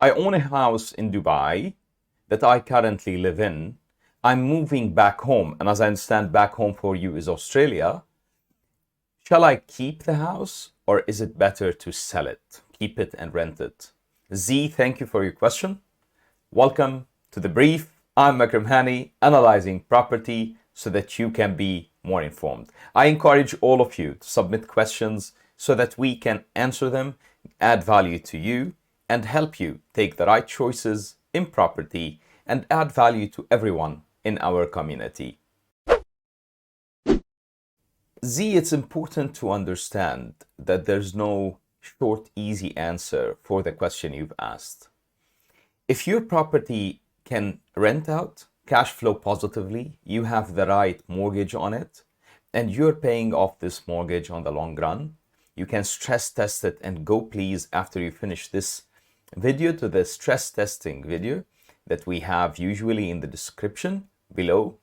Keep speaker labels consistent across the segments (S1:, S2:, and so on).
S1: I own a house in Dubai that I currently live in. I'm moving back home, and as I understand, back home for you is Australia. Shall I keep the house or is it better to sell it, keep it and rent it? Z, thank you for your question. Welcome to the brief. I'm Makram Hani, analyzing property so that you can be more informed. I encourage all of you to submit questions so that we can answer them, add value to you, and help you take the right choices in property and add value to everyone in our community. Z, it's important to understand that there's no short, easy answer for the question you've asked. If your property can rent out, cash flow positively, you have the right mortgage on it, and you're paying off this mortgage on the long run, you can stress test it and go please after you finish this video to the stress testing video that we have usually in the description below,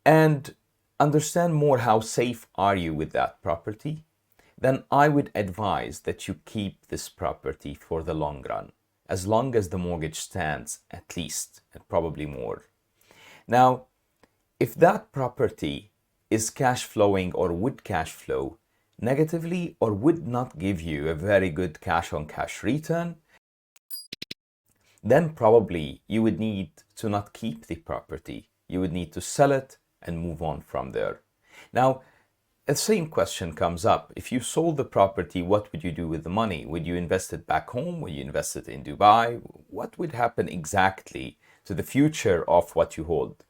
S1: and understand more how safe are you with that property. Then I would advise that you keep this property for the long run, as long as the mortgage stands at least, and probably more. Now, if that property is cash flowing or would cash flow negatively or would not give you a very good cash on cash return, then probably you would need to not keep the property. You would need to sell it and move on from there. Now, the same question comes up. If you sold the property, what would you do with the money? Would you invest it back home? Would you invest it in Dubai? What would happen exactly to the future of what you hold?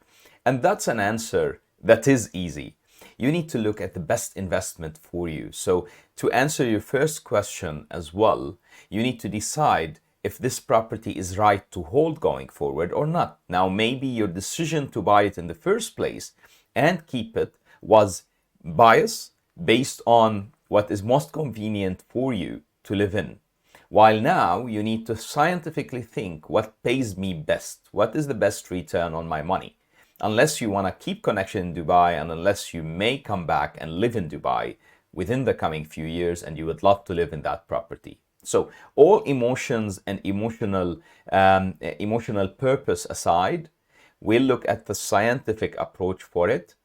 S1: And that's an answer that is easy. You need to look at the best investment for you. So to answer your first question as well, you need to decide if this property is right to hold going forward or not. Now, maybe your decision to buy it in the first place and keep it was bias based on what is most convenient for you to live in. While now you need to scientifically think what pays me best, what is the best return on my money. Unless you want to keep connection in Dubai and unless you may come back and live in Dubai within the coming few years and you would love to live in that property. So all emotions and emotional purpose aside, we'll look at the scientific approach for it.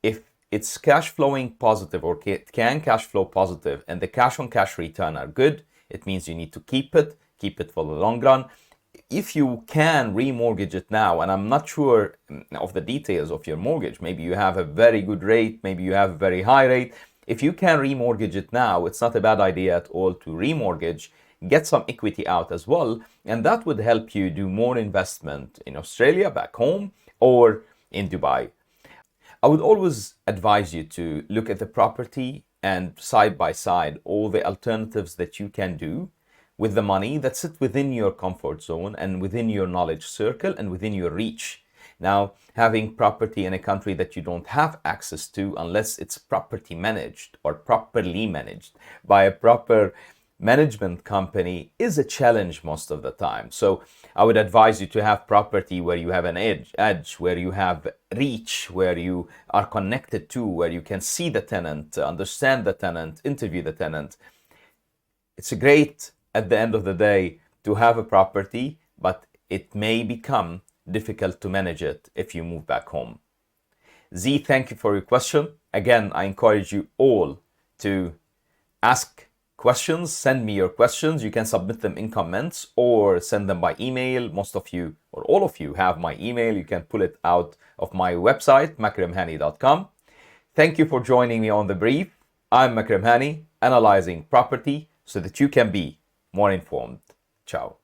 S1: If it's cash flowing positive or can cash flow positive and the cash on cash return are good, it means you need to keep it for the long run. If you can remortgage it now, and I'm not sure of the details of your mortgage, maybe you have a very good rate, maybe you have a very high rate. If you can remortgage it now, it's not a bad idea at all to remortgage, get some equity out as well, and that would help you do more investment in Australia, back home, or in Dubai. I would always advise you to look at the property and side by side all the alternatives that you can do with the money that sit within your comfort zone and within your knowledge circle and within your reach. Now, having property in a country that you don't have access to unless it's property managed or properly managed by a proper management company is a challenge most of the time. So I would advise you to have property where you have an edge, where you have reach, where you are connected to, where you can see the tenant, understand the tenant, interview the tenant. It's great at the end of the day to have a property, but it may become difficult to manage it if you move back home. Z, thank you for your question. Again, I encourage you all to ask questions, send me your questions. You can submit them in comments or send them by email. Most of you or all of you have my email. You can pull it out of my website, makramhani.com. Thank you for joining me on The Brief. I'm Makram Hani, analyzing property so that you can be more informed. Ciao.